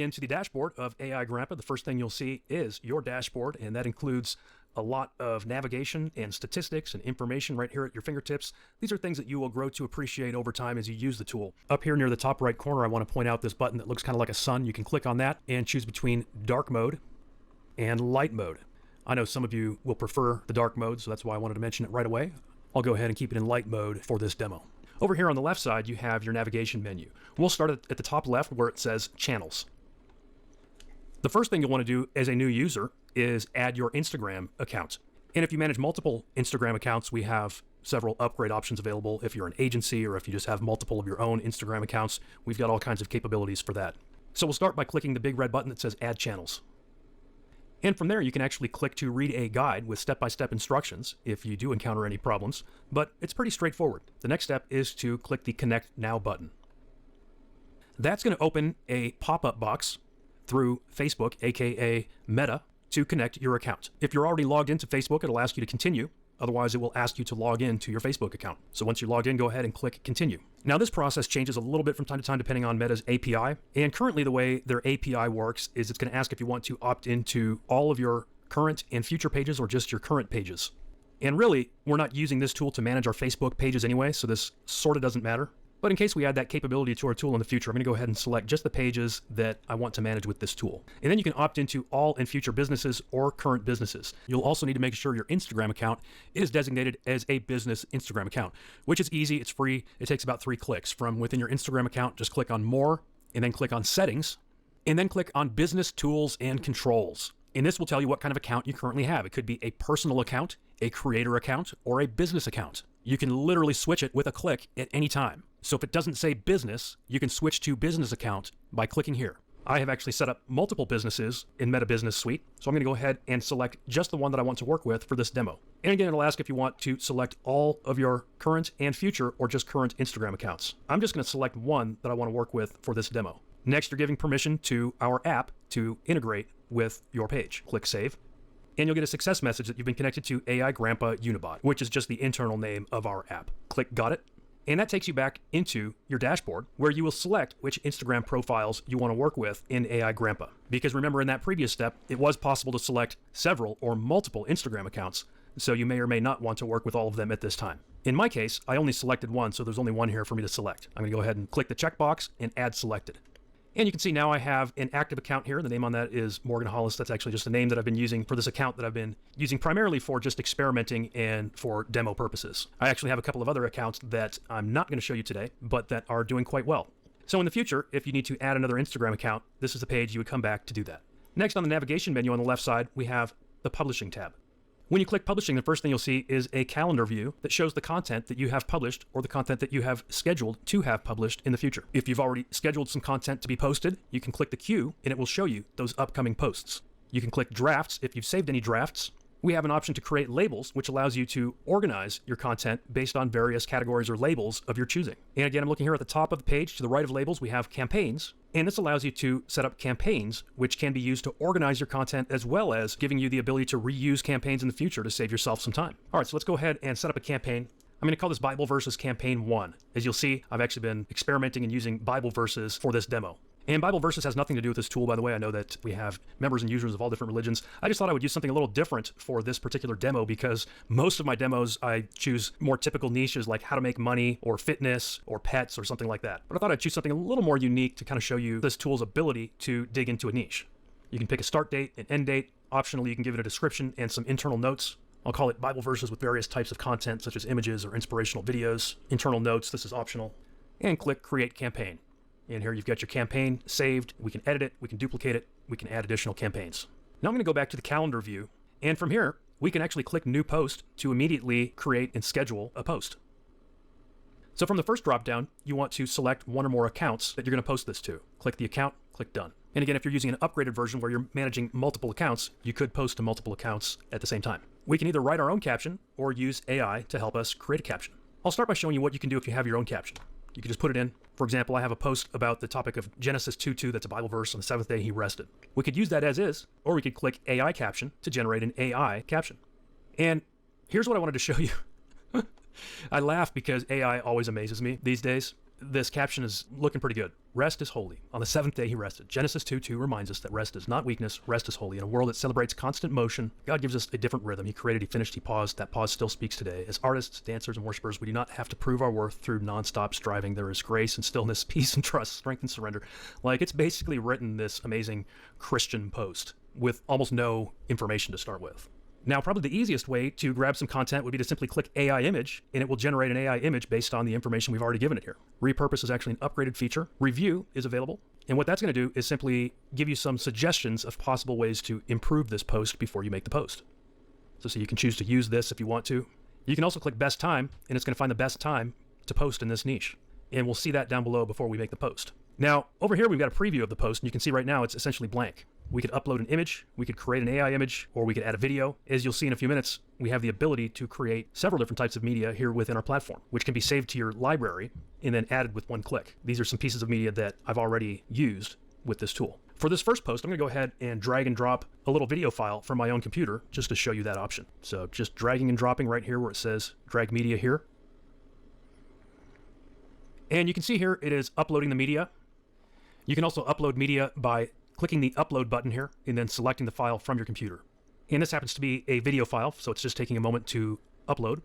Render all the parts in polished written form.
into the dashboard of AiGrampa, the first thing you'll see is your dashboard, and that includes a lot of navigation and statistics and information right here at your fingertips. These are things that you will grow to appreciate over time as you use the tool. Up here near the top right corner, I want to point out this button that looks kind of like a sun. You can click on that and choose between dark mode and light mode. I know some of you will prefer the dark mode, so that's why I wanted to mention it right away. I'll go ahead and keep it in light mode for this demo. Over here on the left side, you have your navigation menu. We'll start at the top left where it says Channels. The first thing you'll want to do as a new user is add your Instagram account. And if you manage multiple Instagram accounts, we have several upgrade options available. If you're an agency or if you just have multiple of your own Instagram accounts, we've got all kinds of capabilities for that. So we'll start by clicking the big red button that says Add Channels. And from there, you can actually click to read a guide with step-by-step instructions if you do encounter any problems, but it's pretty straightforward. The next step is to click the Connect Now button. That's going to open a pop-up box through Facebook, aka Meta, to connect your account. If you're already logged into Facebook, it'll ask you to continue. Otherwise, it will ask you to log in to your Facebook account. So once you're logged in, go ahead and click Continue. Now, this process changes a little bit from time to time depending on Meta's API. And currently, the way their API works is it's going to ask if you want to opt into all of your current and future pages or just your current pages. And really, we're not using this tool to manage our Facebook pages anyway, so this sort of doesn't matter. But in case we add that capability to our tool in the future, I'm going to go ahead and select just the pages that I want to manage with this tool. And then you can opt into all and future businesses or current businesses. You'll also need to make sure your Instagram account is designated as a business Instagram account, which is easy. It's free. It takes about 3 clicks. From within your Instagram account, just click on More, and then click on Settings, and then click on Business Tools and Controls. And this will tell you what kind of account you currently have. It could be a personal account, a creator account, or a business account. You can literally switch it with a click at any time. So if it doesn't say business, you can switch to business account by clicking here. I have actually set up multiple businesses in Meta Business Suite, so I'm going to go ahead and select just the one that I want to work with for this demo. And again, it'll ask if you want to select all of your current and future or just current Instagram accounts. I'm just going to select one that I want to work with for this demo. Next, you're giving permission to our app to integrate with your page. Click Save. And you'll get a success message that you've been connected to AiGrampa Unibot, which is just the internal name of our app. Click Got It. And that takes you back into your dashboard where you will select which Instagram profiles you want to work with in AiGrampa. Because remember, in that previous step, it was possible to select several or multiple Instagram accounts, so you may or may not want to work with all of them at this time. In my case, I only selected one, so there's only one here for me to select. I'm going to go ahead and click the checkbox and Add Selected. And you can see now I have an active account here. The name on that is Morgan Hollis. That's actually just the name that I've been using for this account that I've been using primarily for just experimenting and for demo purposes. I actually have a couple of other accounts that I'm not going to show you today, but that are doing quite well. So in the future, if you need to add another Instagram account, this is the page you would come back to do that. Next, on the navigation menu on the left side, we have the Publishing tab. When you click Publishing, the first thing you'll see is a calendar view that shows the content that you have published or the content that you have scheduled to have published in the future. If you've already scheduled some content to be posted, you can click the queue and it will show you those upcoming posts. You can click Drafts if you've saved any drafts. We have an option to create labels, which allows you to organize your content based on various categories or labels of your choosing. And again, I'm looking here at the top of the page. To the right of labels, we have campaigns. And this allows you to set up campaigns, which can be used to organize your content as well as giving you the ability to reuse campaigns in the future to save yourself some time. All right, so let's go ahead and set up a campaign. I'm going to call this Bible Verses Campaign 1. As you'll see, I've actually been experimenting and using Bible verses for this demo. And Bible Verses has nothing to do with this tool, by the way. I know that we have members and users of all different religions. I just thought I would use something a little different for this particular demo because most of my demos, I choose more typical niches like how to make money or fitness or pets or something like that. But I thought I'd choose something a little more unique to kind of show you this tool's ability to dig into a niche. You can pick a start date, an end date. Optionally, you can give it a description and some internal notes. I'll call it Bible Verses with various types of content such as images or inspirational videos. Internal notes, this is optional. And click Create Campaign. And here you've got your campaign saved. We can edit it, we can duplicate it, we can add additional campaigns. Now I'm going to go back to the calendar view, and from here, we can actually click New Post to immediately create and schedule a post. So from the first dropdown, you want to select one or more accounts that you're going to post this to. Click the account, click Done. And again, if you're using an upgraded version where you're managing multiple accounts, you could post to multiple accounts at the same time. We can either write our own caption or use AI to help us create a caption. I'll start by showing you what you can do if you have your own caption. You can just put it in. For example, I have a post about the topic of Genesis 2:2, that's a Bible verse, on the seventh day he rested. We could use that as is, or we could click AI caption to generate an AI caption. And here's what I wanted to show you. I laugh because AI always amazes me these days. this caption is looking pretty good. Rest is holy. On the seventh day he rested. Genesis 2:2 reminds us that rest is not weakness, rest is holy. In a world that celebrates constant motion, God gives us a different rhythm. He created, he finished, he paused. That pause still speaks today. As artists, dancers, and worshipers, we do not have to prove our worth through nonstop striving. There is grace and stillness, peace and trust, strength and surrender. Like, it's basically written this amazing Christian post with almost no information to start with. Now, probably the easiest way to grab some content would be to simply click AI image, and it will generate an AI image based on the information we've already given it here. Repurpose is actually an upgraded feature. Review is available. And what that's going to do is simply give you some suggestions of possible ways to improve this post before you make the post. So you can choose to use this if you want to. You can also click best time, and it's going to find the best time to post in this niche. And we'll see that down below before we make the post. Now, over here, we've got a preview of the post, and you can see right now it's essentially blank. We could upload an image, we could create an AI image, or we could add a video. As you'll see in a few minutes, we have the ability to create several different types of media here within our platform, which can be saved to your library and then added with one click. These are some pieces of media that I've already used with this tool. For this first post, I'm going to go ahead and drag and drop a little video file from my own computer just to show you that option. So just dragging and dropping right here where it says drag media here. And you can see here it is uploading the media. You can also upload media by clicking the upload button here and then selecting the file from your computer. And this happens to be a video file, so it's just taking a moment to upload.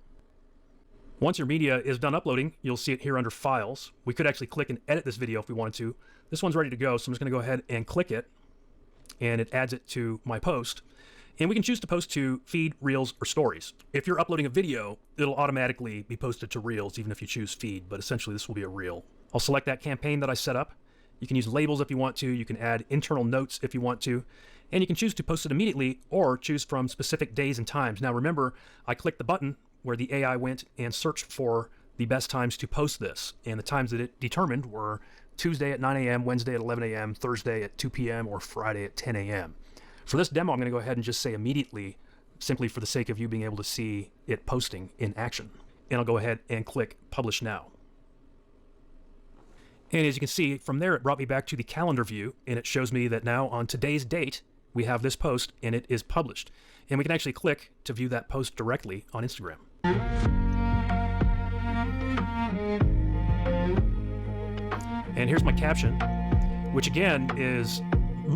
Once your media is done uploading, you'll see it here under files. We could actually click and edit this video if we wanted to. This one's ready to go, so I'm just going to go ahead and click it, and it adds it to my post. And we can choose to post to feed, reels, or stories. If you're uploading a video, it'll automatically be posted to reels even if you choose feed, but essentially this will be a reel. I'll select that campaign that I set up. You can use labels if you want to, you can add internal notes if you want to, and you can choose to post it immediately or choose from specific days and times. Now remember, I clicked the button where the AI went and searched for the best times to post this, and the times that it determined were Tuesday at 9 a.m., Wednesday at 11 a.m., Thursday at 2 p.m., or Friday at 10 a.m. For this demo, I'm going to go ahead and just say immediately, simply for the sake of you being able to see it posting in action. And I'll go ahead and click Publish Now. And as you can see, from there it brought me back to the calendar view, and it shows me that now on today's date, we have this post, and it is published. And we can actually click to view that post directly on Instagram. And here's my caption, which again is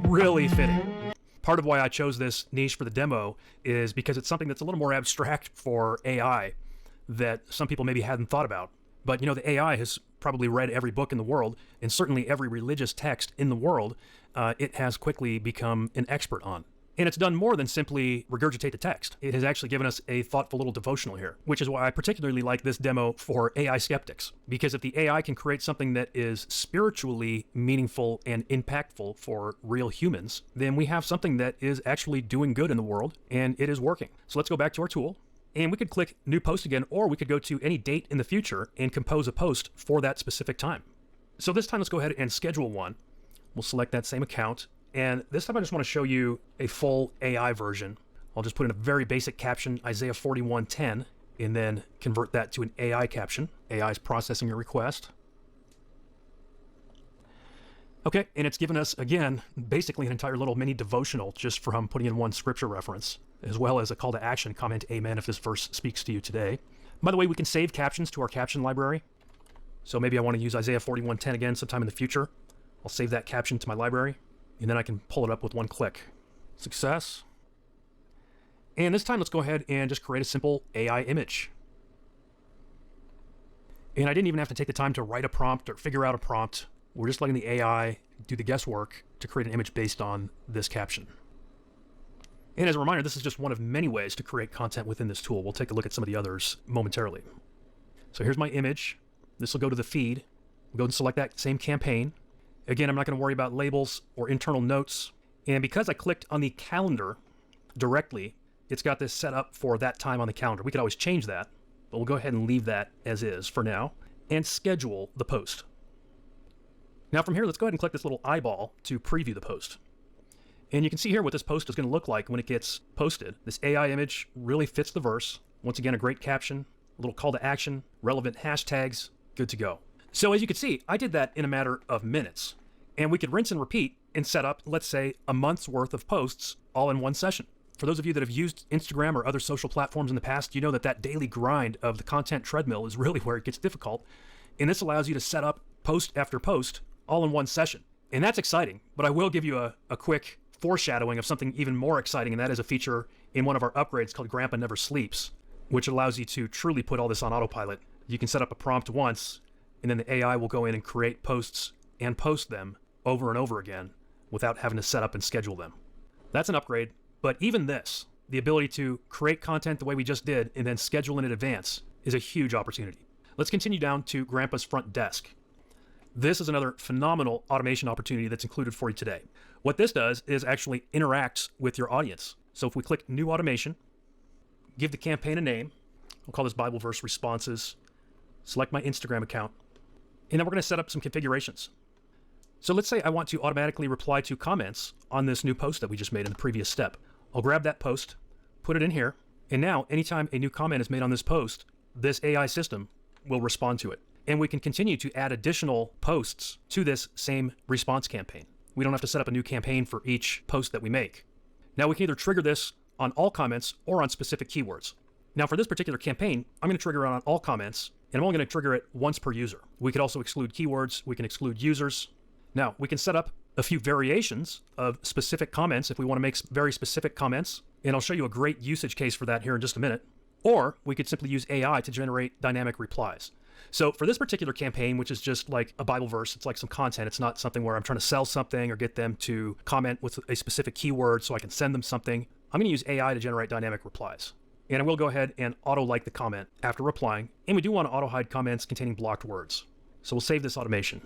really fitting. Part of why I chose this niche for the demo is because it's something that's a little more abstract for AI that some people maybe hadn't thought about. But you know, the AI has probably read every book in the world, and certainly every religious text in the world, it has quickly become an expert on. And it's done more than simply regurgitate the text. It has actually given us a thoughtful little devotional here, which is why I particularly like this demo for AI skeptics. Because if the AI can create something that is spiritually meaningful and impactful for real humans, then we have something that is actually doing good in the world, and it is working. So let's go back to our tool. And we could click New Post again, or we could go to any date in the future and compose a post for that specific time. So this time, let's go ahead and schedule one. We'll select that same account. And this time, I just want to show you a full AI version. I'll just put in a very basic caption, Isaiah 41:10, and then convert that to an AI caption. AI is processing your request. Okay, and it's given us, again, basically an entire little mini devotional just from putting in one scripture reference, as well as a call to action, comment amen if this verse speaks to you today. By the way, we can save captions to our caption library. So maybe I want to use Isaiah 41:10 again sometime in the future. I'll save that caption to my library, and then I can pull it up with one click. Success. And this time, let's go ahead and just create a simple AI image. And I didn't even have to take the time to write a prompt or figure out a prompt. We're just letting the AI do the guesswork to create an image based on this caption. And as a reminder, this is just one of many ways to create content within this tool. We'll take a look at some of the others momentarily. So here's my image. This will go to the feed. We'll go and select that same campaign. Again, I'm not going to worry about labels or internal notes. And because I clicked on the calendar directly, it's got this set up for that time on the calendar. We could always change that, but we'll go ahead and leave that as is for now and schedule the post. Now from here, let's go ahead and click this little eyeball to preview the post. And you can see here what this post is going to look like when it gets posted. This AI image really fits the verse. Once again, a great caption, a little call to action, relevant hashtags, good to go. So as you can see, I did that in a matter of minutes. And we could rinse and repeat and set up, let's say, a month's worth of posts all in one session. For those of you that have used Instagram or other social platforms in the past, you know that that daily grind of the content treadmill is really where it gets difficult. And this allows you to set up post after post all in one session. And that's exciting, but I will give you a quick foreshadowing of something even more exciting, and that is a feature in one of our upgrades called AiGrampa Never Sleeps, which allows you to truly put all this on autopilot. You can set up a prompt once, and then the AI will go in and create posts and post them over and over again without having to set up and schedule them. That's an upgrade, but even this, the ability to create content the way we just did and then schedule in advance, is a huge opportunity. Let's continue down to Grampa's front desk. This is another phenomenal automation opportunity that's included for you today. What this does is actually interacts with your audience. So if we click New Automation, give the campaign a name, we'll call this Bible Verse Responses, select my Instagram account, and then we're going to set up some configurations. So let's say I want to automatically reply to comments on this new post that we just made in the previous step. I'll grab that post, put it in here, and now anytime a new comment is made on this post, this AI system will respond to it. And we can continue to add additional posts to this same response campaign. We don't have to set up a new campaign for each post that we make. Now we can either trigger this on all comments or on specific keywords. Now for this particular campaign, I'm going to trigger it on all comments, and I'm only going to trigger it once per user. We could also exclude keywords. We can exclude users. Now we can set up a few variations of specific comments if we want to make very specific comments, and I'll show you a great usage case for that here in just a minute. Or we could simply use AI to generate dynamic replies. So for this particular campaign, which is just like a Bible verse, it's like some content. It's not something where I'm trying to sell something or get them to comment with a specific keyword so I can send them something. I'm going to use AI to generate dynamic replies. And I will go ahead and auto-like the comment after replying. And we do want to auto-hide comments containing blocked words. So we'll save this automation.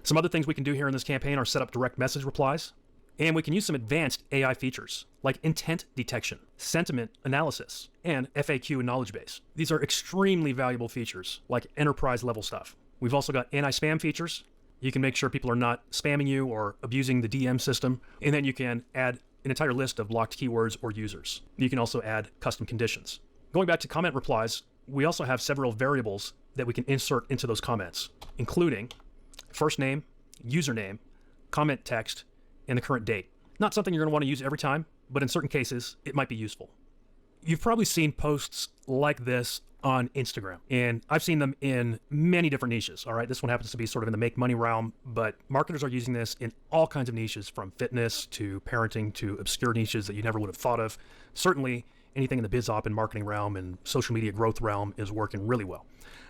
Some other things we can do here in this campaign are set up direct message replies. And we can use some advanced AI features like intent detection, sentiment analysis, and FAQ and knowledge base. These are extremely valuable features, like enterprise level stuff. We've also got anti-spam features. You can make sure people are not spamming you or abusing the DM system. And then you can add an entire list of blocked keywords or users. You can also add custom conditions. Going back to comment replies, we also have several variables that we can insert into those comments, including first name, username, comment text, and the current date. Not something you're going to want to use every time, but in certain cases, it might be useful. You've probably seen posts like this on Instagram, and I've seen them in many different niches, all right? This one happens to be sort of in the make money realm, but marketers are using this in all kinds of niches, from fitness to parenting to obscure niches that you never would have thought of. Certainly, anything in the biz op and marketing realm and social media growth realm is working really well.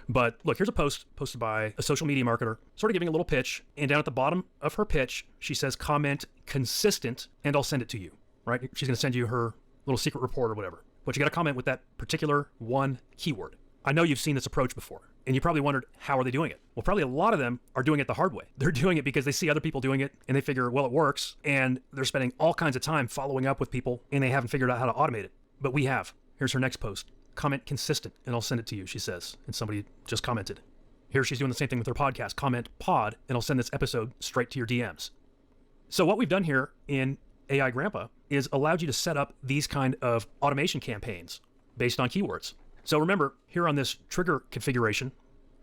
But look, here's a post posted by a social media marketer, sort of giving a little pitch. And down at the bottom of her pitch, she says, comment consistent, and I'll send it to you, right? She's going to send you her little secret report or whatever. But you got to comment with that particular one keyword. I know you've seen this approach before, and you probably wondered, how are they doing it? Well, probably a lot of them are doing it the hard way. They're doing it because they see other people doing it, and they figure, well, it works, and they're spending all kinds of time following up with people, and they haven't figured out how to automate it. But we have. Here's her next post. Comment consistent, and I'll send it to you, she says. And somebody just commented. Here she's doing the same thing with her podcast. Comment pod, and I'll send this episode straight to your DMs. So what we've done here in AiGrampa is allowed you to set up these kind of automation campaigns based on keywords. So remember, here on this trigger configuration,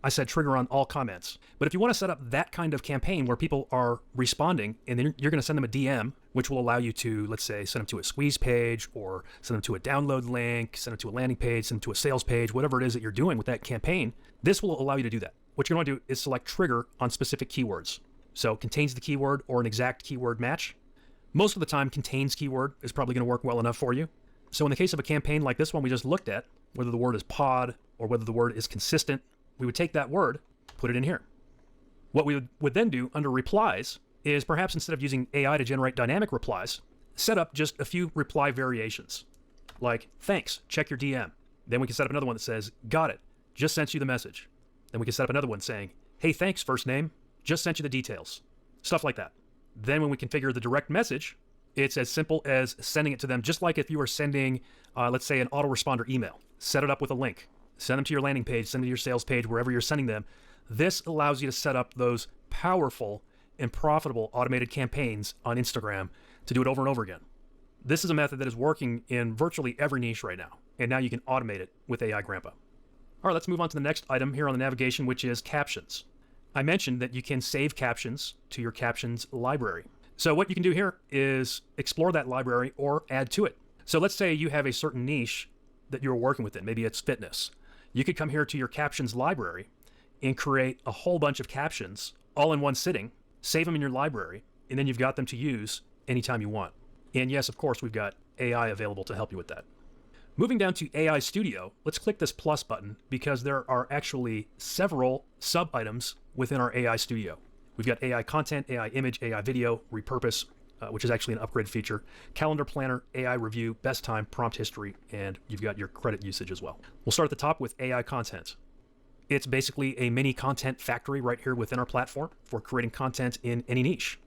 I said trigger on all comments. But if you want to set up that kind of campaign where people are responding and then you're going to send them a DM, which will allow you to, let's say, send them to a squeeze page or send them to a download link, send them to a landing page, send them to a sales page, whatever it is that you're doing with that campaign, this will allow you to do that. What you're going to do is select trigger on specific keywords. So contains the keyword or an exact keyword match. Most of the time, contains keyword is probably going to work well enough for you. So in the case of a campaign like this one we just looked at, whether the word is pod or whether the word is consistent, we would take that word, put it in here. What we would then do under replies is perhaps instead of using AI to generate dynamic replies, set up just a few reply variations. Like, thanks, check your DM. Then we can set up another one that says, got it, just sent you the message. Then we can set up another one saying, hey, thanks, first name, just sent you the details. Stuff like that. Then when we configure the direct message, it's as simple as sending it to them, just like if you were sending, let's say, an autoresponder email. Set it up with a link. Send them to your landing page, send them to your sales page, wherever you're sending them. This allows you to set up those powerful and profitable automated campaigns on Instagram to do it over and over again. This is a method that is working in virtually every niche right now, and now you can automate it with AiGrampa. All right, let's move on to the next item here on the navigation, which is captions. I mentioned that you can save captions to your captions library. So what you can do here is explore that library or add to it. So let's say you have a certain niche that you're working within. Maybe it's fitness. You could come here to your captions library and create a whole bunch of captions all in one sitting, save them in your library, and then you've got them to use anytime you want. And yes, of course, we've got AI available to help you with that. Moving down to AI Studio, let's click this plus button because there are actually several sub-items within our AI Studio. We've got AI Content, AI Image, AI Video, Repurpose, which is actually an upgrade feature, Calendar Planner, AI Review, Best Time, Prompt History, and you've got your credit usage as well. We'll start at the top with AI Content. It's basically a mini content factory right here within our platform for creating content in any niche.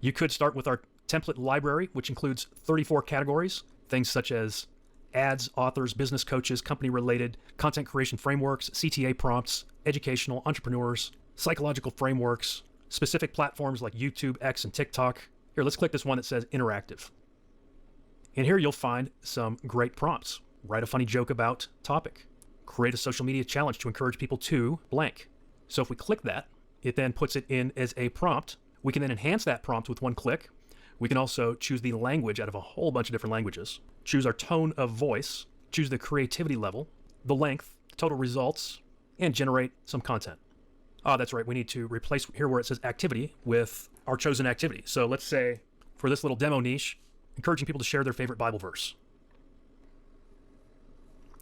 You could start with our template library, which includes 34 categories, things such as ads, authors, business coaches, company-related, content creation frameworks, CTA prompts, educational, entrepreneurs, psychological frameworks, specific platforms like YouTube, X, and TikTok. Here, let's click this one that says interactive. And here you'll find some great prompts. Write a funny joke about topic. Create a social media challenge to encourage people to blank. So if we click that, it then puts it in as a prompt. We can then enhance that prompt with one click. We can also choose the language out of a whole bunch of different languages. Choose our tone of voice, choose the creativity level, the length, total results, and generate some content. Ah, that's right, we need to replace here where it says activity with our chosen activity. So let's say for this little demo niche, encouraging people to share their favorite Bible verse.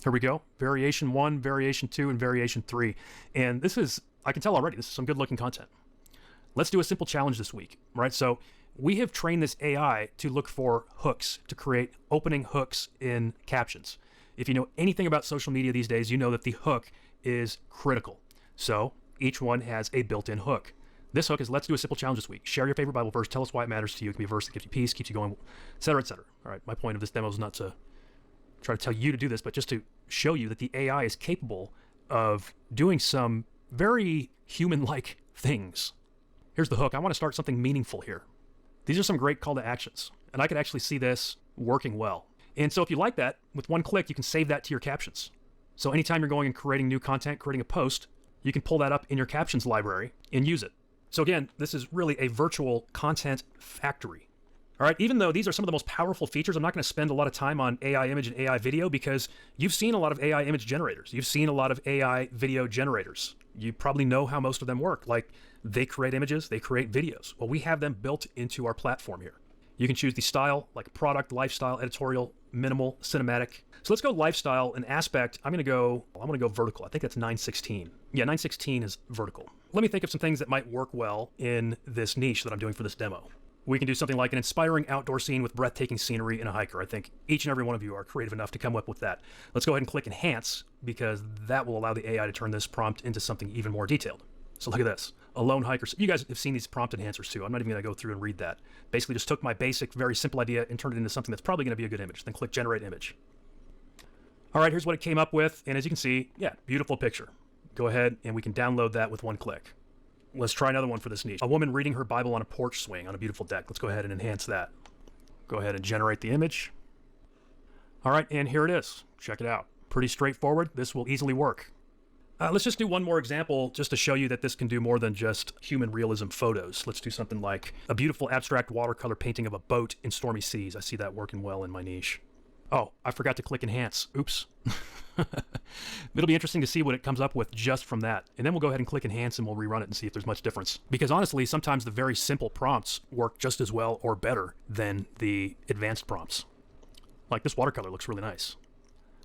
Here we go, variation 1, variation 2, and variation 3. And this is, I can tell already, this is some good looking content. Let's do a simple challenge this week, right? So we have trained this AI to look for hooks, to create opening hooks in captions. If you know anything about social media these days, you know that the hook is critical. So each one has a built-in hook. This hook is, let's do a simple challenge this week. Share your favorite Bible verse. Tell us why it matters to you. It can be a verse that gives you peace, keeps you going, et cetera, et cetera. All right, my point of this demo is not to try to tell you to do this, but just to show you that the AI is capable of doing some very human-like things. Here's the hook. I want to start something meaningful here. These are some great call to actions, and I could actually see this working well. And so if you like that, with one click, you can save that to your captions. So anytime you're going and creating new content, creating a post, you can pull that up in your captions library and use it. So again, this is really a virtual content factory. All right, even though these are some of the most powerful features, I'm not going to spend a lot of time on AI image and AI video because you've seen a lot of AI image generators. You've seen a lot of AI video generators. You probably know how most of them work. Like, they create images, they create videos. Well, we have them built into our platform here. You can choose the style, like product, lifestyle, editorial, minimal, cinematic. So let's go lifestyle and aspect. I'm going to go vertical. I think that's 916. Yeah, 916 is vertical. Let me think of some things that might work well in this niche that I'm doing for this demo. We can do something like an inspiring outdoor scene with breathtaking scenery and a hiker. I think each and every one of you are creative enough to come up with that. Let's go ahead and click enhance because that will allow the AI to turn this prompt into something even more detailed. So look at this, a lone hiker. You guys have seen these prompt enhancers too. I'm not even gonna go through and read that. Basically just took my basic, very simple idea and turned it into something that's probably gonna be a good image. Then click generate image. All right, here's what it came up with. And as you can see, yeah, beautiful picture. Go ahead and we can download that with one click. Let's try another one for this niche. A woman reading her Bible on a porch swing on a beautiful deck. Let's go ahead and enhance that. Go ahead and generate the image. All right, and here it is. Check it out. Pretty straightforward. This will easily work. Let's just do one more example just to show you that this can do more than just human realism photos. Let's do something like a beautiful abstract watercolor painting of a boat in stormy seas. I see that working well in my niche. Oh, I forgot to click enhance. Oops. It'll be interesting to see what it comes up with just from that. And then we'll go ahead and click enhance and we'll rerun it and see if there's much difference. Because honestly, sometimes the very simple prompts work just as well or better than the advanced prompts. Like this watercolor looks really nice.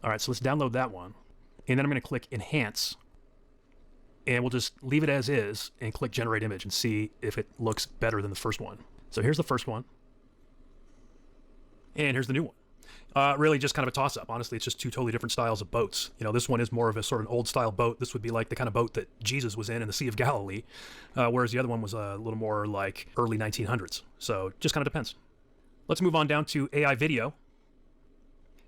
All right, so let's download that one. And then I'm going to click enhance. And we'll just leave it as is and click generate image and see if it looks better than the first one. So here's the first one. And here's the new one. Really just kind of a toss-up. Honestly, it's just two totally different styles of boats. You know, this one is more of a sort of an old-style boat. This would be like the kind of boat that Jesus was in the Sea of Galilee, whereas the other one was a little more like early 1900s. So just kind of depends. Let's move on down to AI video.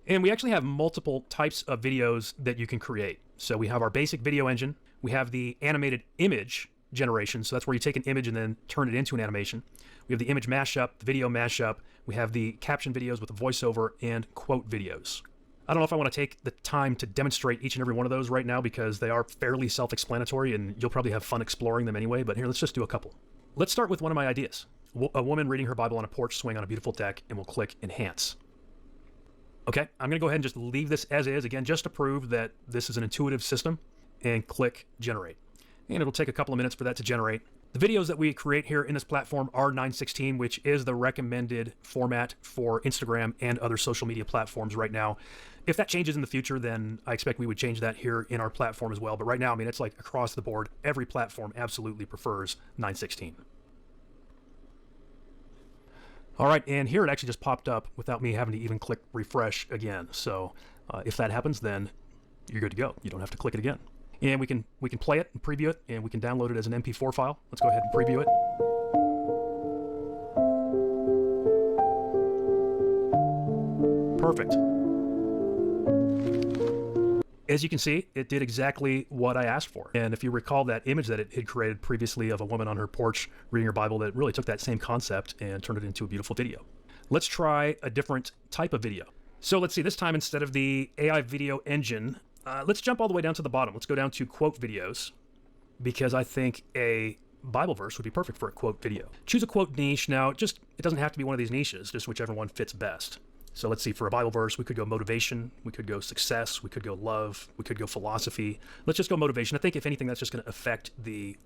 And we actually have multiple types of videos that you can create. So we have our basic video engine. We have the animated image generation. So that's where you take an image and then turn it into an animation. We have the image mashup, the video mashup. We have the caption videos with the voiceover and quote videos. I don't know if I want to take the time to demonstrate each and every one of those right now because they are fairly self-explanatory and you'll probably have fun exploring them anyway, but here, let's just do a couple. Let's start with one of my ideas. A woman reading her Bible on a porch swing on a beautiful deck, and we'll click enhance. Okay, I'm gonna go ahead and just leave this as is, again, just to prove that this is an intuitive system, and click generate. and it'll take a couple of minutes for that to generate. The videos that we create here in this platform are 9:16, which is the recommended format for Instagram and other social media platforms right now. If that changes in the future, then I expect we would change that here in our platform as well. But right now, I mean, it's like across the board, every platform absolutely prefers 9:16. All right, and here it actually just popped up without me having to even click refresh again. So if that happens, then you're good to go. You don't have to click it again. And we can play it and preview it, and we can download it as an MP4 file. Let's go ahead and preview it. Perfect. As you can see, it did exactly what I asked for. And if you recall that image that it had created previously of a woman on her porch reading her Bible, that really took that same concept and turned it into a beautiful video. Let's try a different type of video. So let's see, this time instead of the AI video engine, let's jump all the way down to the bottom. Let's go down to quote videos, because I think a Bible verse would be perfect for a quote video. Choose a quote niche. Now, it doesn't have to be one of these niches, just whichever one fits best. So let's see, for a Bible verse, we could go motivation, we could go success, we could go love, we could go philosophy. Let's just go motivation. I think if anything, that's just going to affect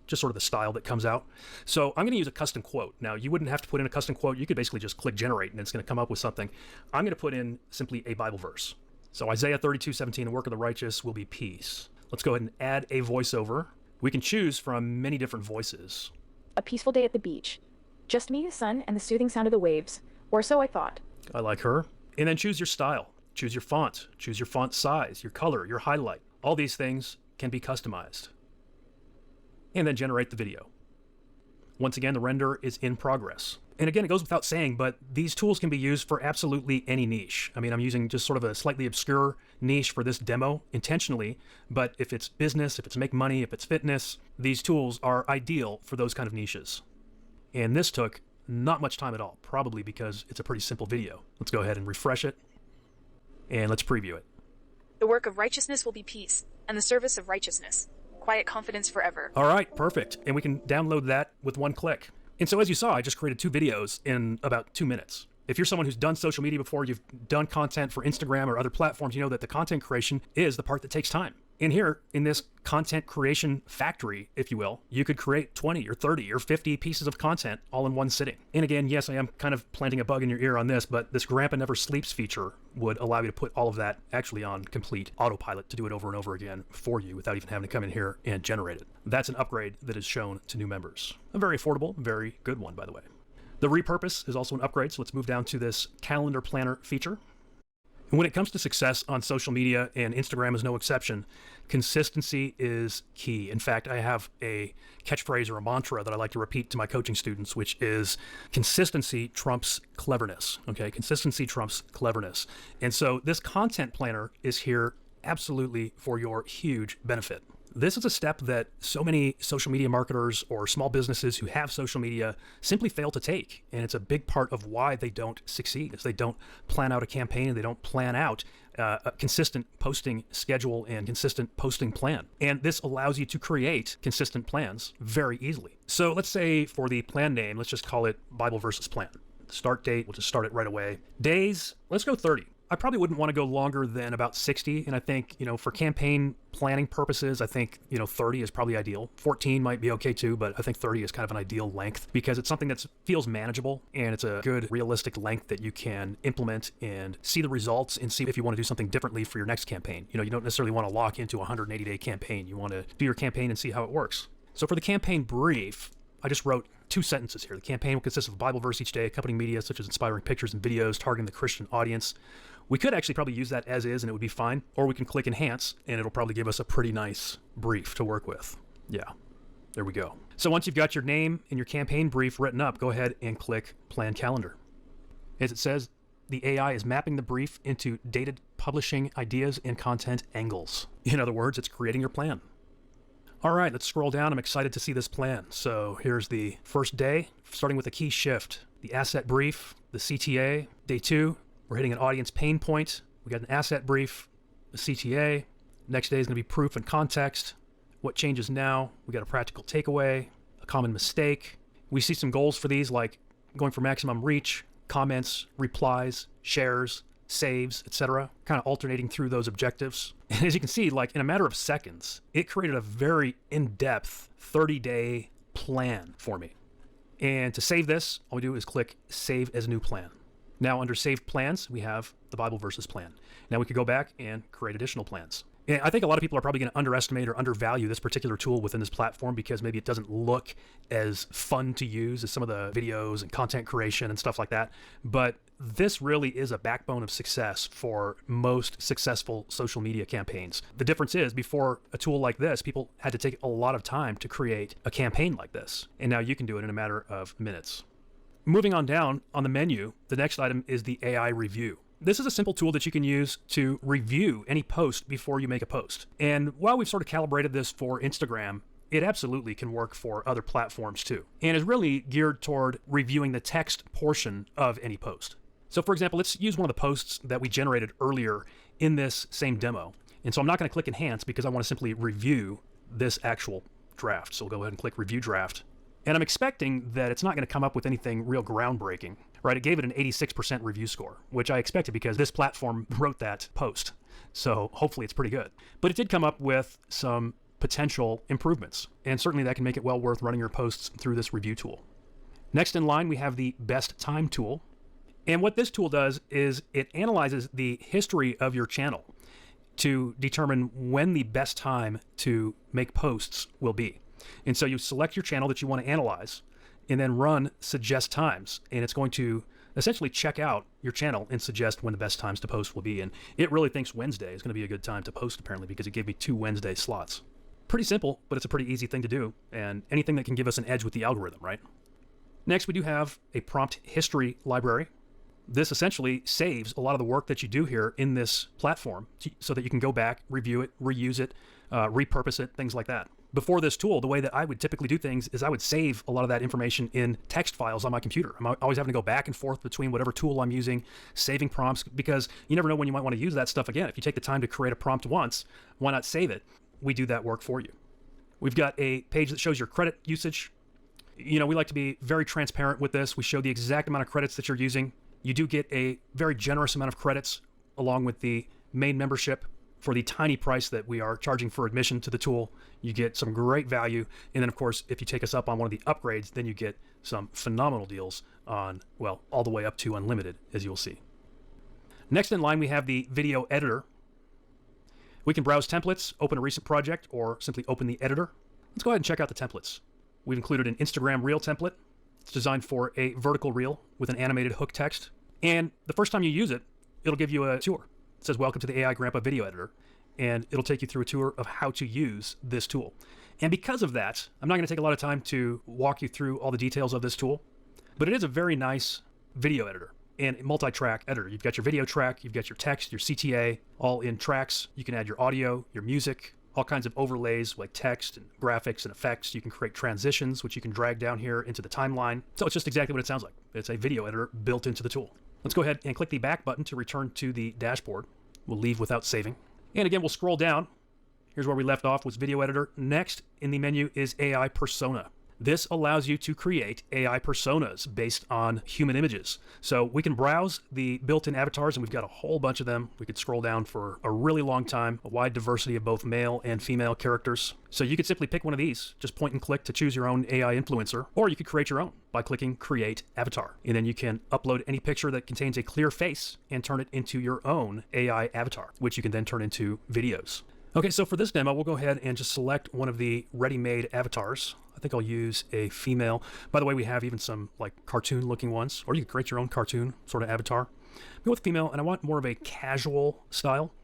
just sort of the style that comes out. So I'm going to use a custom quote. Now, you wouldn't have to put in a custom quote. You could basically just click generate and it's going to come up with something. I'm going to put in simply a Bible verse. So Isaiah 32:17, the work of the righteous will be peace. Let's go ahead and add a voiceover. We can choose from many different voices. A peaceful day at the beach. Just me, the sun, and the soothing sound of the waves. Or so I thought. I like her. And then choose your style. Choose your font. Choose your font size, your color, your highlight. All these things can be customized. And then generate the video. Once again, the render is in progress. And again, it goes without saying, but these tools can be used for absolutely any niche. I mean, I'm using just sort of a slightly obscure niche for this demo intentionally, but if it's business, if it's make money, if it's fitness, these tools are ideal for those kind of niches. And this took not much time at all, probably because it's a pretty simple video. Let's go ahead and refresh it, and let's preview it. The work of righteousness will be peace, and the service of righteousness, quiet confidence forever. All right, perfect. And we can download that with one click. And so as you saw, I just created 2 videos in about 2 minutes. If you're someone who's done social media before, you've done content for Instagram or other platforms, you know that the content creation is the part that takes time. And here, in this content creation factory, if you will, you could create 20 or 30 or 50 pieces of content all in one sitting. And again, yes, I am kind of planting a bug in your ear on this, but this Grandpa Never Sleeps feature would allow you to put all of that actually on complete autopilot to do it over and over again for you without even having to come in here and generate it. That's an upgrade that is shown to new members. A very affordable, very good one, by the way. The repurpose is also an upgrade, so let's move down to this calendar planner feature. And when it comes to success on social media, and Instagram is no exception, consistency is key. In fact, I have a catchphrase or a mantra that I like to repeat to my coaching students, which is consistency trumps cleverness. Okay, consistency trumps cleverness. And so this content planner is here absolutely for your huge benefit. This is a step that so many social media marketers or small businesses who have social media simply fail to take. And it's a big part of why they don't succeed, is they don't plan out a campaign and they don't plan out a consistent posting schedule and consistent posting plan. And this allows you to create consistent plans very easily. So let's say for the plan name, let's just call it Bible Versus Plan. Start date, we'll just start it right away. Days, let's go 30. I probably wouldn't want to go longer than about 60. And I think, for campaign planning purposes, I think, 30 is probably ideal. 14 might be okay too, but I think 30 is kind of an ideal length because it's something that feels manageable and it's a good realistic length that you can implement and see the results and see if you want to do something differently for your next campaign. You don't necessarily want to lock into a 180-day campaign. You want to do your campaign and see how it works. So for the campaign brief, I just wrote 2 sentences here. The campaign will consist of a Bible verse each day, accompanying media such as inspiring pictures and videos targeting the Christian audience. We could actually probably use that as is and it would be fine, or we can click enhance and it'll probably give us a pretty nice brief to work with. Yeah, there we go. So once you've got your name and your campaign brief written up, go ahead and click Plan Calendar. As it says, the AI is mapping the brief into dated publishing ideas and content angles. In other words, it's creating your plan. All right, let's scroll down. I'm excited to see this plan. So here's the first day, starting with a key shift, the asset brief, the CTA. Day 2, we're hitting an audience pain point. We got an asset brief, the CTA. Next day is going to be proof and context. What changes now? We got a practical takeaway, a common mistake. We see some goals for these, like going for maximum reach, comments, replies, shares, saves, etc., kind of alternating through those objectives. And as you can see, like in a matter of seconds, it created a very in-depth 30-day plan for me. And to save this, all we do is click Save as New Plan. Now under Saved Plans, we have the Bible Verses plan. Now we could go back and create additional plans. And I think a lot of people are probably going to underestimate or undervalue this particular tool within this platform because maybe it doesn't look as fun to use as some of the videos and content creation and stuff like that. But this really is a backbone of success for most successful social media campaigns. The difference is before a tool like this, people had to take a lot of time to create a campaign like this. And now you can do it in a matter of minutes. Moving on down on the menu, the next item is the AI review. This is a simple tool that you can use to review any post before you make a post. And while we've sort of calibrated this for Instagram, it absolutely can work for other platforms too, and is really geared toward reviewing the text portion of any post. So for example, let's use one of the posts that we generated earlier in this same demo. And so I'm not going to click Enhance because I want to simply review this actual draft. So we'll go ahead and click Review Draft. And I'm expecting that it's not going to come up with anything real groundbreaking, right? It gave it an 86% review score, which I expected because this platform wrote that post. So hopefully it's pretty good. But it did come up with some potential improvements, and certainly that can make it well worth running your posts through this review tool. Next in line, we have the Best Time tool. And what this tool does is it analyzes the history of your channel to determine when the best time to make posts will be. And so you select your channel that you want to analyze and then run Suggest Times. And it's going to essentially check out your channel and suggest when the best times to post will be. And it really thinks Wednesday is going to be a good time to post, apparently, because it gave me 2 Wednesday slots. Pretty simple, but it's a pretty easy thing to do. And anything that can give us an edge with the algorithm, right? Next, we do have a prompt history library. This essentially saves a lot of the work that you do here in this platform so that you can go back, review it, reuse it, repurpose it, things like that. Before this tool, the way that I would typically do things is I would save a lot of that information in text files on my computer. I'm always having to go back and forth between whatever tool I'm using, saving prompts, because you never know when you might want to use that stuff again. If you take the time to create a prompt once, why not save it? We do that work for you. We've got a page that shows your credit usage. You know, we like to be very transparent with this. We show the exact amount of credits that you're using. You do get a very generous amount of credits along with the main membership. For the tiny price that we are charging for admission to the tool, you get some great value. And then, of course, if you take us up on one of the upgrades, then you get some phenomenal deals on, well, all the way up to unlimited, as you'll see. Next in line, we have the video editor. We can browse templates, open a recent project, or simply open the editor. Let's go ahead and check out the templates. We've included an Instagram Reel template. It's designed for a vertical reel with an animated hook text. And the first time you use it, it'll give you a tour. It says, welcome to the AiGrampa video editor, and it'll take you through a tour of how to use this tool. And because of that, I'm not going to take a lot of time to walk you through all the details of this tool, but it is a very nice video editor and multi-track editor. You've got your video track, you've got your text, your CTA, all in tracks. You can add your audio, your music, all kinds of overlays like text and graphics and effects. You can create transitions, which you can drag down here into the timeline. So it's just exactly what it sounds like. It's a video editor built into the tool. Let's go ahead and click the back button to return to the dashboard. We'll leave without saving. And again, we'll scroll down. Here's where we left off with video editor. Next in the menu is AI persona. This allows you to create AI personas based on human images. So we can browse the built-in avatars, and we've got a whole bunch of them. We could scroll down for a really long time, a wide diversity of both male and female characters. So you could simply pick one of these, just point and click to choose your own AI influencer, or you could create your own by clicking Create Avatar. And then you can upload any picture that contains a clear face and turn it into your own AI avatar, which you can then turn into videos. Okay, so for this demo, we'll go ahead and just select one of the ready-made avatars. I think I'll use a female. By the way, we have even some like cartoon-looking ones, or you can create your own cartoon sort of avatar. Go with female, and I want more of a casual style.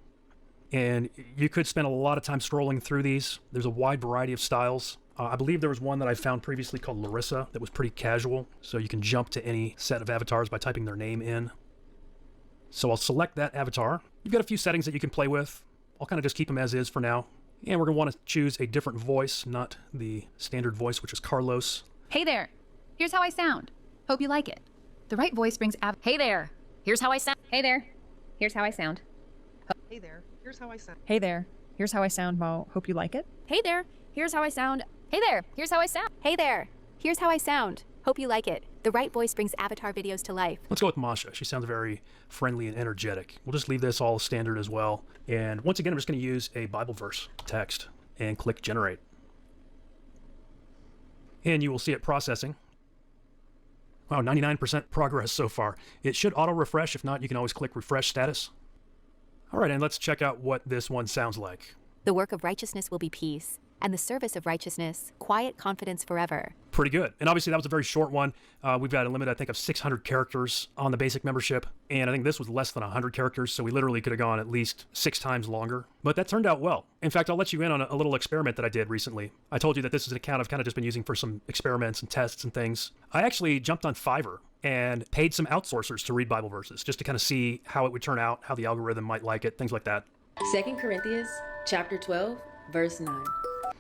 And you could spend a lot of time scrolling through these. There's a wide variety of styles. I believe there was one that I found previously called Larissa that was pretty casual. So you can jump to any set of avatars by typing their name in. So I'll select that avatar. You've got a few settings that you can play with. I'll kind of just keep them as is for now. And we're going to want to choose a different voice, not the standard voice, which is Carlos. Hey there, here's how I sound. Hope you like it. The right voice brings Hey there, here's how I sound. Hey there, here's how I sound. Hey there, here's how I sound. Hey there, here's how I sound, Mo. Hope you like it. Hey there, here's how I sound. Hey there, here's how I sound. Hey there, here's how I sound. Hope you like it. The right voice brings avatar videos to life. Let's go with Masha. She sounds very friendly and energetic. We'll just leave this all standard as well. And once again, I'm just going to use a Bible verse text and click generate. And you will see it processing. Wow, 99% progress so far. It should auto refresh. If not, you can always click refresh status. All right, and let's check out what this one sounds like. The work of righteousness will be peace, and the service of righteousness, quiet confidence forever. Pretty good. And obviously that was a very short one. We've got a limit, I think, of 600 characters on the basic membership. And I think this was less than 100 characters, so we literally could have gone at least 6 times longer. But that turned out well. In fact, I'll let you in on a little experiment that I did recently. I told you that this is an account I've kind of just been using for some experiments and tests and things. I actually jumped on Fiverr and paid some outsourcers to read Bible verses, just to kind of see how it would turn out, how the algorithm might like it, things like that. 2 Corinthians chapter 12, verse 9.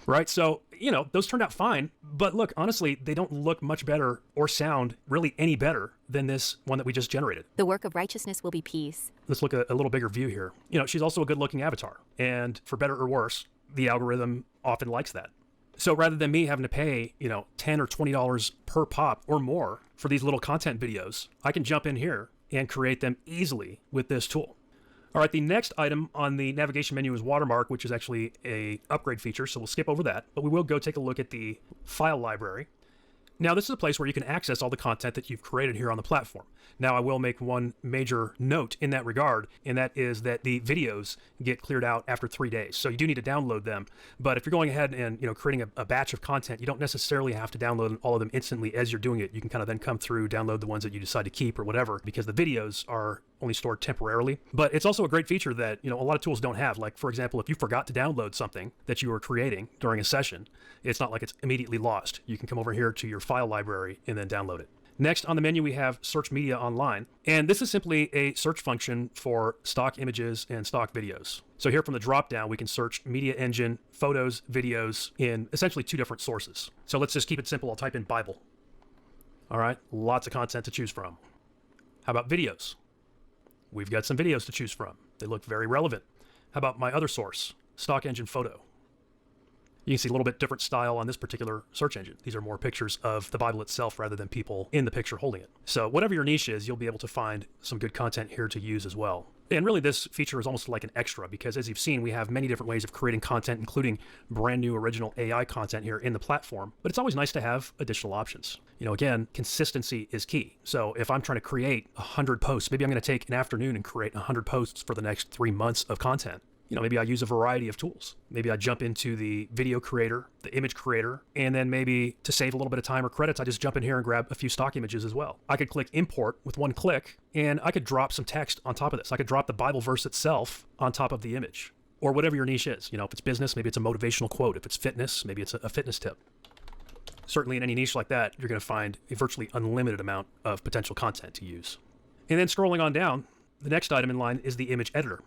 Right? So, those turned out fine. But look, honestly, they don't look much better or sound really any better than this one that we just generated. The work of righteousness will be peace. Let's look at a little bigger view here. She's also a good-looking avatar. And for better or worse, the algorithm often likes that. So rather than me having to pay, $10 or $20 per pop or more for these little content videos, I can jump in here and create them easily with this tool. All right, the next item on the navigation menu is watermark, which is actually a upgrade feature, so we'll skip over that. But we will go take a look at the file library. Now, this is a place where you can access all the content that you've created here on the platform. Now, I will make one major note in that regard, and that is that the videos get cleared out after 3 days. So you do need to download them. But if you're going ahead and creating a batch of content, you don't necessarily have to download all of them instantly as you're doing it. You can kind of then come through, download the ones that you decide to keep or whatever, because the videos are only stored temporarily. But it's also a great feature that a lot of tools don't have. Like, for example, if you forgot to download something that you were creating during a session, it's not like it's immediately lost. You can come over here to your file library and then download it. Next on the menu, we have Search Media Online. And this is simply a search function for stock images and stock videos. So here from the drop-down, we can search Media Engine, photos, videos in essentially 2 different sources. So let's just keep it simple. I'll type in Bible. All right, lots of content to choose from. How about videos? We've got some videos to choose from. They look very relevant. How about my other source, Stock Engine Photo? You can see a little bit different style on this particular search engine. These are more pictures of the Bible itself rather than people in the picture holding it. So whatever your niche is, you'll be able to find some good content here to use as well. And really this feature is almost like an extra because as you've seen, we have many different ways of creating content, including brand new original AI content here in the platform. But it's always nice to have additional options. Again, consistency is key. So if I'm trying to create 100 posts, maybe I'm going to take an afternoon and create 100 posts for the next 3 months of content. Maybe I use a variety of tools. Maybe I jump into the video creator, the image creator, and then maybe to save a little bit of time or credits, I just jump in here and grab a few stock images as well. I could click import with one click, and I could drop some text on top of this. I could drop the Bible verse itself on top of the image, or whatever your niche is. If it's business, maybe it's a motivational quote. If it's fitness, maybe it's a fitness tip. Certainly in any niche like that, you're going to find a virtually unlimited amount of potential content to use. And then scrolling on down, the next item in line is the image editor.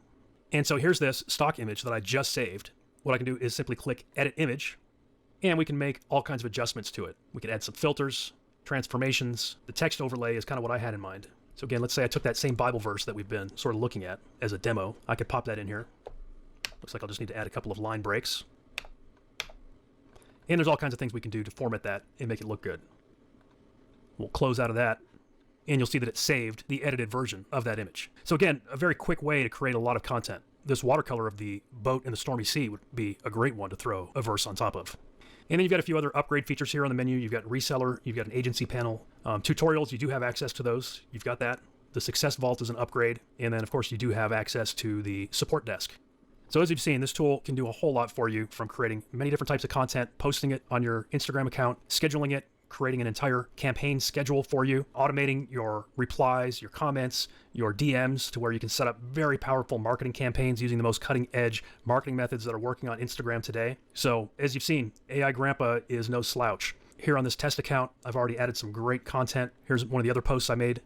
And so here's this stock image that I just saved. What I can do is simply click Edit Image, and we can make all kinds of adjustments to it. We can add some filters, transformations. The text overlay is kind of what I had in mind. So again, let's say I took that same Bible verse that we've been sort of looking at as a demo. I could pop that in here. Looks like I'll just need to add a couple of line breaks. And there's all kinds of things we can do to format that and make it look good. We'll close out of that. And you'll see that it saved the edited version of that image. So again, a very quick way to create a lot of content. This watercolor of the boat in the stormy sea would be a great one to throw a verse on top of. And then you've got a few other upgrade features here on the menu. You've got reseller, you've got an agency panel. Tutorials, you do have access to those. You've got that. The Success Vault is an upgrade. And then, of course, you do have access to the support desk. So as you've seen, this tool can do a whole lot for you, from creating many different types of content, posting it on your Instagram account, scheduling it, creating an entire campaign schedule for you, automating your replies, your comments, your DMs to where you can set up very powerful marketing campaigns using the most cutting edge marketing methods that are working on Instagram today. So as you've seen, AiGrampa is no slouch. Here on this test account, I've already added some great content. Here's one of the other posts I made.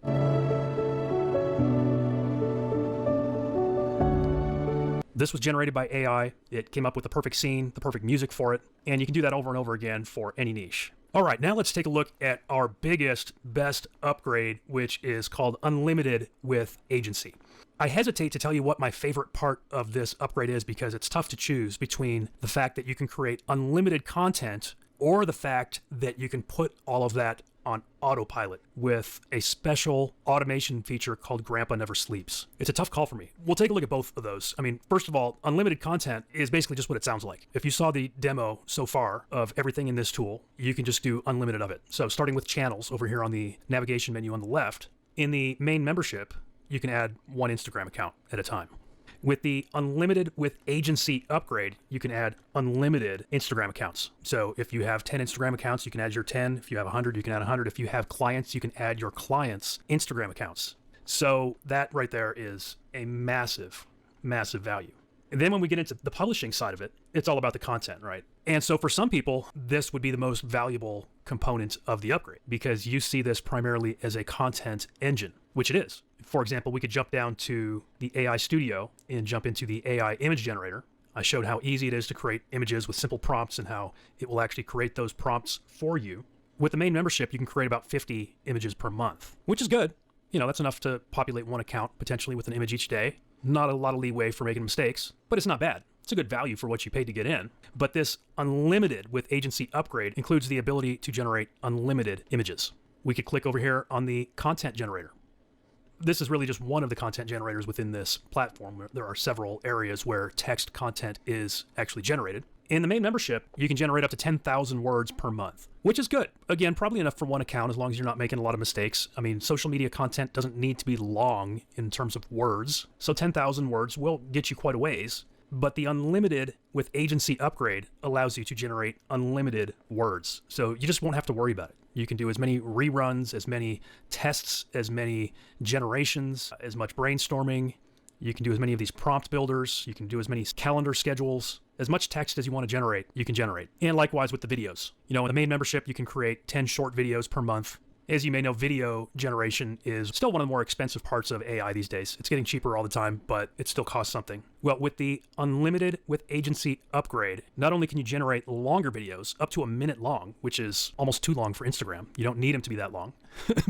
This was generated by AI. It came up with the perfect scene, the perfect music for it, and you can do that over and over again for any niche. All right, now let's take a look at our biggest, best upgrade, which is called Unlimited with Agency. I hesitate to tell you what my favorite part of this upgrade is because it's tough to choose between the fact that you can create unlimited content or the fact that you can put all of that on autopilot with a special automation feature called Grandpa Never Sleeps. It's a tough call for me. We'll take a look at both of those. I mean, first of all, unlimited content is basically just what it sounds like. If you saw the demo so far of everything in this tool, you can just do unlimited of it. So starting with channels over here on the navigation menu on the left, in the main membership, you can add one Instagram account at a time. With the unlimited with agency upgrade, you can add unlimited Instagram accounts. So if you have 10 Instagram accounts, you can add your 10. If you have 100, you can add 100. If you have clients, you can add your clients' Instagram accounts. So that right there is a massive, massive value. And then when we get into the publishing side of it, it's all about the content, right? And so for some people, this would be the most valuable component of the upgrade because you see this primarily as a content engine, which it is. For example, we could jump down to the AI Studio and jump into the AI image generator. I showed how easy it is to create images with simple prompts and how it will actually create those prompts for you. With the main membership, you can create about 50 images per month, which is good. You know, that's enough to populate one account potentially with an image each day. Not a lot of leeway for making mistakes, but it's not bad. It's a good value for what you paid to get in. But this unlimited with agency upgrade includes the ability to generate unlimited images. We could click over here on the content generator. This is really just one of the content generators within this platform. There are several areas where text content is actually generated. In the main membership, you can generate up to 10,000 words per month, which is good. Again, probably enough for one account as long as you're not making a lot of mistakes. I mean, social media content doesn't need to be long in terms of words. So 10,000 words will get you quite a ways. But the unlimited with agency upgrade allows you to generate unlimited words. So you just won't have to worry about it. You can do as many reruns, as many tests, as many generations, as much brainstorming. You can do as many of these prompt builders. You can do as many calendar schedules. As much text as you want to generate, you can generate. And likewise with the videos. You know, in the main membership, you can create 10 short videos per month. As you may know, video generation is still one of the more expensive parts of AI these days. It's getting cheaper all the time, but it still costs something. Well, with the unlimited with agency upgrade, not only can you generate longer videos, up to a minute long, which is almost too long for Instagram. You don't need them to be that long.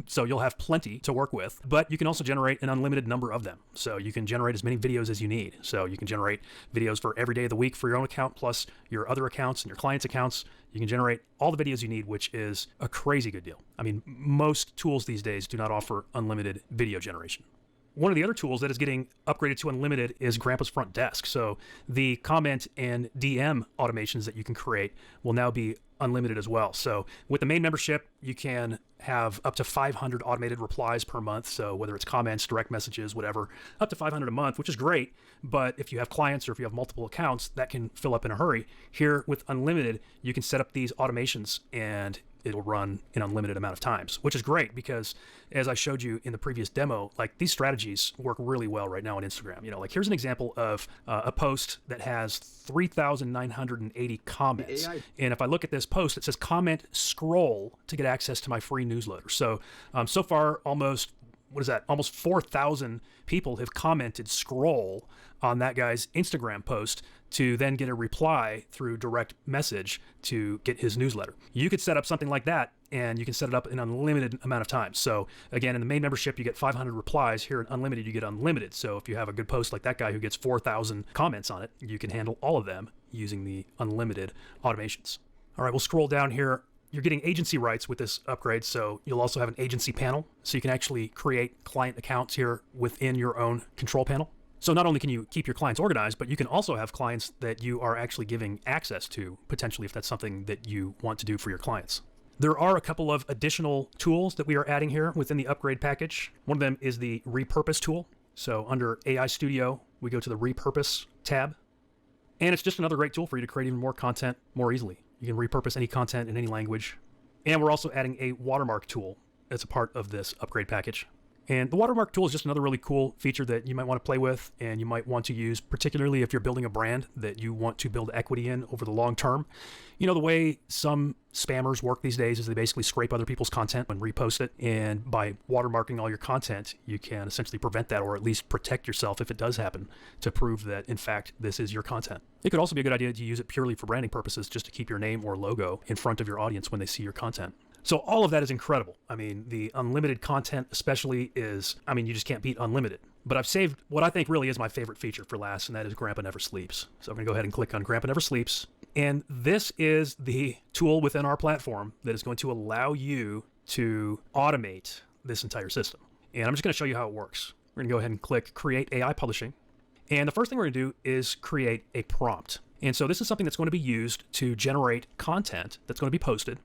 So you'll have plenty to work with, but you can also generate an unlimited number of them. So you can generate as many videos as you need. So you can generate videos for every day of the week for your own account, plus your other accounts and your clients' accounts. You can generate all the videos you need, which is a crazy good deal. I mean, most tools these days do not offer unlimited video generation. One of the other tools that is getting upgraded to unlimited is Grandpa's Front Desk. So the comment and DM automations that you can create will now be unlimited as well. So with the main membership, you can have up to 500 automated replies per month. So whether it's comments, direct messages, whatever, up to 500 a month, which is great. But if you have clients or if you have multiple accounts, that can fill up in a hurry. Here with unlimited, you can set up these automations and it'll run an unlimited amount of times, which is great because as I showed you in the previous demo, like these strategies work really well right now on Instagram. You know, like here's an example of a post that has 3,980 comments. And if I look at this post, it says comment scroll to get access to my free newsletter. So, so far almost 4,000 people have commented scroll on that guy's Instagram post to then get a reply through direct message to get his newsletter. You could set up something like that and you can set it up an unlimited amount of times. So again, in the main membership, you get 500 replies. Here in unlimited, you get unlimited. So if you have a good post like that guy who gets 4,000 comments on it, you can handle all of them using the unlimited automations. All right, we'll scroll down here. You're getting agency rights with this upgrade, so you'll also have an agency panel. So you can actually create client accounts here within your own control panel. So not only can you keep your clients organized, but you can also have clients that you are actually giving access to, potentially if that's something that you want to do for your clients. There are a couple of additional tools that we are adding here within the upgrade package. One of them is the repurpose tool. So under AI Studio, we go to the repurpose tab. And it's just another great tool for you to create even more content more easily. You can repurpose any content in any language. And we're also adding a watermark tool as a part of this upgrade package. And the watermark tool is just another really cool feature that you might want to play with and you might want to use, particularly if you're building a brand that you want to build equity in over the long term. You know, the way some spammers work these days is they basically scrape other people's content and repost it. And by watermarking all your content, you can essentially prevent that or at least protect yourself if it does happen to prove that, in fact, this is your content. It could also be a good idea to use it purely for branding purposes, just to keep your name or logo in front of your audience when they see your content. So all of that is incredible. I mean, the unlimited content especially is, I mean, you just can't beat unlimited. But I've saved what I think really is my favorite feature for last, and that is Grandpa Never Sleeps. So I'm going to go ahead and click on Grandpa Never Sleeps. And this is the tool within our platform that is going to allow you to automate this entire system. And I'm just going to show you how it works. We're going to go ahead and click Create AI Publishing. And the first thing we're going to do is create a prompt. And so this is something that's going to be used to generate content that's going to be posted.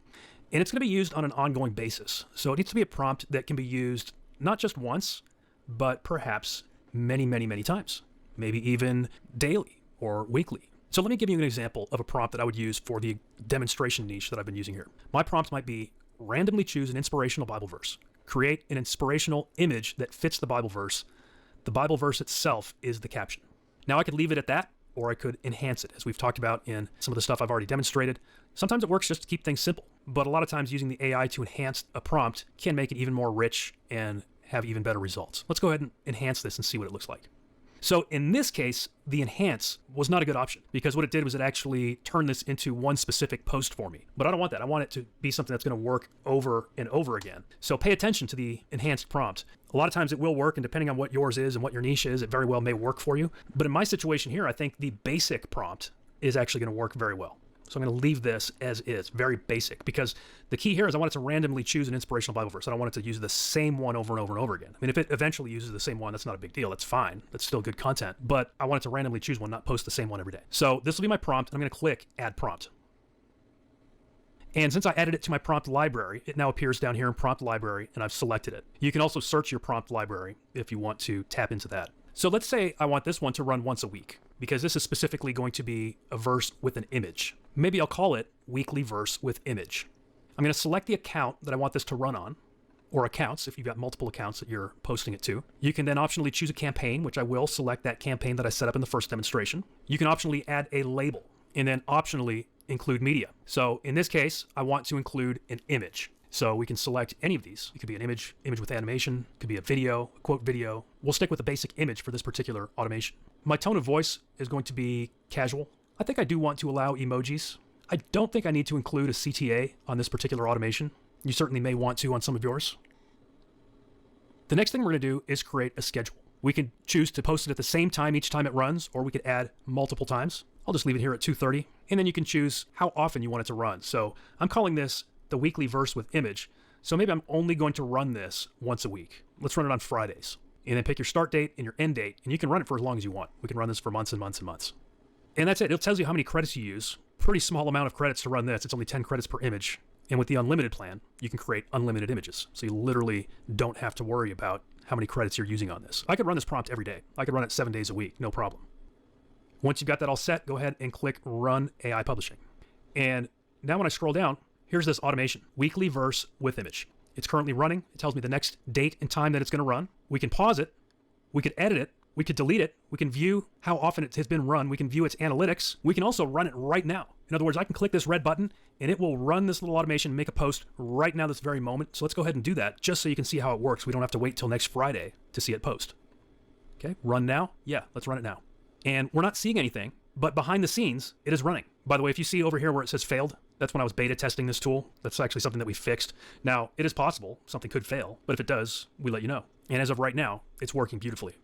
And it's going to be used on an ongoing basis. So it needs to be a prompt that can be used not just once, but perhaps many, many, many times. Maybe even daily or weekly. So let me give you an example of a prompt that I would use for the demonstration niche that I've been using here. My prompt might be randomly choose an inspirational Bible verse. Create an inspirational image that fits the Bible verse. The Bible verse itself is the caption. Now I could leave it at that, or I could enhance it, as we've talked about in some of the stuff I've already demonstrated. Sometimes it works just to keep things simple, but a lot of times using the AI to enhance a prompt can make it even more rich and have even better results. Let's go ahead and enhance this and see what it looks like. So in this case, the enhance was not a good option because what it did was it actually turned this into one specific post for me. But I don't want that. I want it to be something that's going to work over and over again. So pay attention to the enhanced prompt. A lot of times it will work, and depending on what yours is and what your niche is, it very well may work for you. But in my situation here, I think the basic prompt is actually going to work very well. So I'm going to leave this as is, very basic, because the key here is I want it to randomly choose an inspirational Bible verse. I don't want it to use the same one over and over and over again. I mean, if it eventually uses the same one, that's not a big deal. That's fine. That's still good content. But I want it to randomly choose one, not post the same one every day. So this will be my prompt. I'm going to click Add Prompt. And since I added it to my prompt library, it now appears down here in Prompt Library, and I've selected it. You can also search your prompt library if you want to tap into that. So let's say I want this one to run once a week, because this is specifically going to be a verse with an image. Maybe I'll call it Weekly Verse with Image. I'm going to select the account that I want this to run on, or accounts if you've got multiple accounts that you're posting it to. You can then optionally choose a campaign, which I will select that campaign that I set up in the first demonstration. You can optionally add a label, and then optionally include media. So in this case, I want to include an image. So we can select any of these. It could be an image with animation, it could be a video, a quote video. We'll stick with the basic image for this particular automation. My tone of voice is going to be casual. I think I do want to allow emojis. I don't think I need to include a CTA on this particular automation. You certainly may want to on some of yours. The next thing we're going to do is create a schedule. We can choose to post it at the same time each time it runs, or we could add multiple times. I'll just leave it here at 2:30, and then you can choose how often you want it to run. So I'm calling this the weekly verse with image. So maybe I'm only going to run this once a week. Let's run it on Fridays. And then pick your start date and your end date, and you can run it for as long as you want. We can run this for months and months and months. And that's it. It tells you how many credits you use. Pretty small amount of credits to run this. It's only 10 credits per image. And with the unlimited plan, you can create unlimited images. So you literally don't have to worry about how many credits you're using on this. I could run this prompt every day. I could run it 7 days a week, no problem. Once you've got that all set, go ahead and click Run AI Publishing. And now when I scroll down, here's this automation, Weekly Verse with Image. It's currently running. It tells me the next date and time that it's going to run. We can pause it. We could edit it. We could delete it. We can view how often it has been run. We can view its analytics. We can also run it right now. In other words, I can click this red button and it will run this little automation and make a post right now, this very moment. So let's go ahead and do that just so you can see how it works. We don't have to wait till next Friday to see it post. Okay, run now. Yeah, let's run it now. And we're not seeing anything, but behind the scenes, it is running. By the way, if you see over here where it says failed, that's when I was beta testing this tool. That's actually something that we fixed. Now, it is possible something could fail, but if it does, we let you know. And as of right now, it's working beautifully.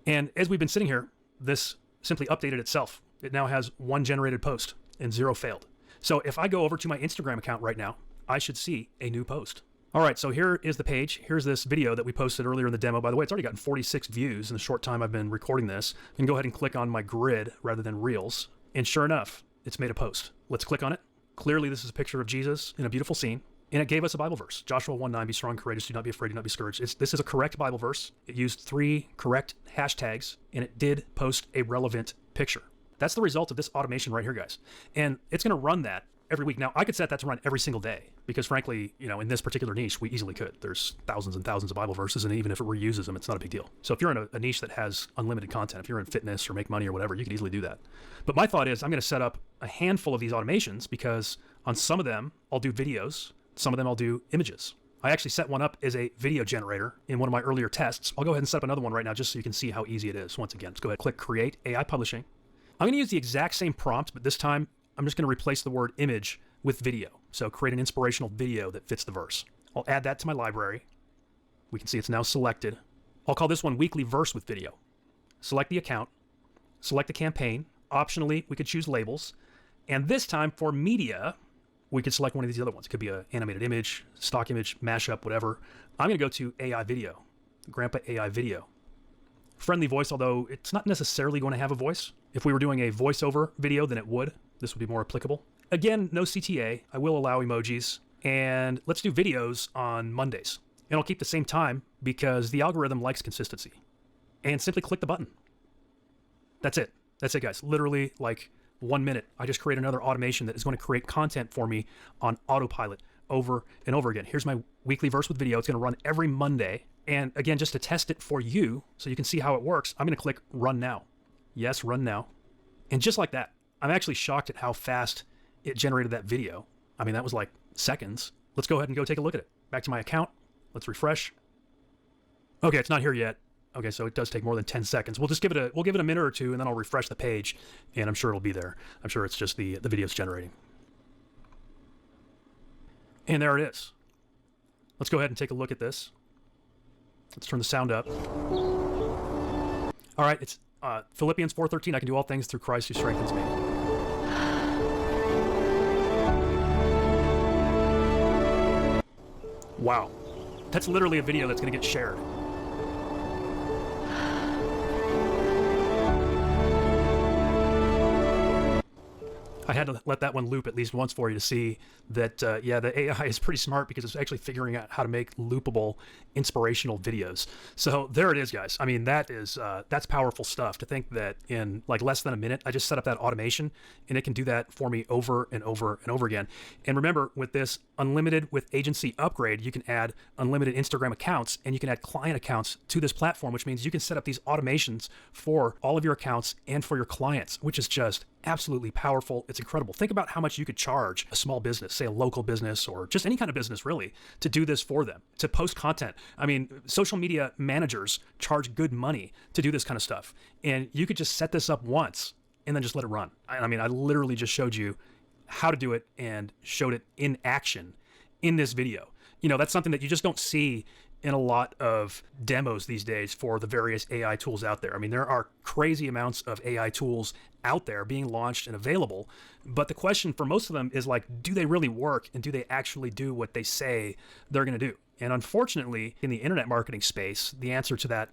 And as we've been sitting here, this simply updated itself. It now has 1 generated post and 0 failed. So if I go over to my Instagram account right now, I should see a new post. All right, so here is the page. Here's this video that we posted earlier in the demo. By the way, it's already gotten 46 views in the short time I've been recording this. I can go ahead and click on my grid rather than Reels. And sure enough, it's made a post. Let's click on it. Clearly, this is a picture of Jesus in a beautiful scene. And it gave us a Bible verse. Joshua 1:9, be strong, courageous, do not be afraid, do not be discouraged. This is a correct Bible verse. It used 3 correct hashtags, and it did post a relevant picture. That's the result of this automation right here, guys. And it's going to run that every week. Now, I could set that to run every single day because, frankly, in this particular niche, we easily could. There's thousands and thousands of Bible verses, and even if it reuses them, it's not a big deal. So if you're in a niche that has unlimited content, if you're in fitness or make money or whatever, you can easily do that. But my thought is I'm going to set up a handful of these automations because on some of them, I'll do videos. Some of them I'll do images. I actually set one up as a video generator in one of my earlier tests. I'll go ahead and set up another one right now just so you can see how easy it is. Once again, let's go ahead and click Create AI Publishing. I'm going to use the exact same prompt, but this time I'm just going to replace the word image with video. So create an inspirational video that fits the verse. I'll add that to my library. We can see it's now selected. I'll call this one Weekly Verse with Video. Select the account, select the campaign. Optionally, we could choose labels. And this time for media, we could select one of these other ones. It could be an animated image, stock image, mashup, whatever. I'm going to go to AI video, Grandpa AI video. Friendly voice, although it's not necessarily going to have a voice. If we were doing a voiceover video, then it would. This would be more applicable. Again, no CTA. I will allow emojis. And let's do videos on Mondays. And I'll keep the same time because the algorithm likes consistency. And simply click the button. That's it. That's it, guys. Literally like 1 minute. I just create another automation that is going to create content for me on autopilot over and over again. Here's my weekly verse with video. It's going to run every Monday. And again, just to test it for you so you can see how it works, I'm going to click run now. Yes, run now. And just like that, I'm actually shocked at how fast it generated that video. I mean, that was like seconds. Let's go ahead and go take a look at it. Back to my account. Let's refresh. Okay, it's not here yet. Okay, so it does take more than 10 seconds. We'll give it a minute or two, and then I'll refresh the page, and I'm sure it'll be there. I'm sure it's just the video's generating. And there it is. Let's go ahead and take a look at this. Let's turn the sound up. All right, it's Philippians 4:13. I can do all things through Christ who strengthens me. Wow. That's literally a video that's going to get shared. I had to let that one loop at least once for you to see that, yeah, the AI is pretty smart because it's actually figuring out how to make loopable, inspirational videos. So there it is, guys. I mean, that's powerful stuff to think that in like less than a minute, I just set up that automation and it can do that for me over and over and over again. And remember, with this unlimited with agency upgrade, you can add unlimited Instagram accounts and you can add client accounts to this platform, which means you can set up these automations for all of your accounts and for your clients, which is just absolutely powerful. It's incredible. Think about how much you could charge a small business, say a local business or just any kind of business really, to do this for them, to post content. I mean, social media managers charge good money to do this kind of stuff. And you could just set this up once and then just let it run. I mean, I literally just showed you how to do it and showed it in action in this video. You know, that's something that you just don't see in a lot of demos these days for the various AI tools out there. I mean, there are crazy amounts of AI tools out there being launched and available, but the question for most of them is like, do they really work and do they actually do what they say they're going to do? And unfortunately, in the internet marketing space, the answer to that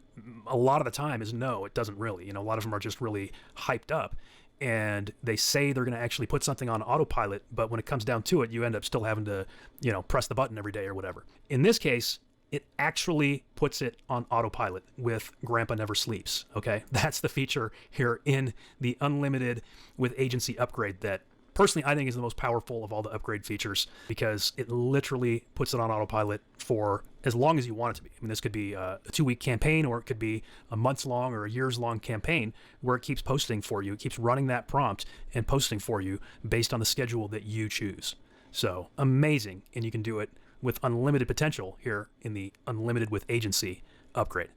a lot of the time is no, it doesn't really. You know, a lot of them are just really hyped up and they say they're going to actually put something on autopilot, but when it comes down to it, you end up still having to, you know, press the button every day or whatever. In this case, it actually puts it on autopilot with Grandpa Never Sleeps, okay? That's the feature here in the unlimited with agency upgrade that personally I think is the most powerful of all the upgrade features because it literally puts it on autopilot for as long as you want it to be. I mean, this could be a 2-week campaign or it could be a months-long or a years-long campaign where it keeps posting for you. It keeps running that prompt and posting for you based on the schedule that you choose. So amazing, and you can do it with unlimited potential here in the unlimited with agency upgrade.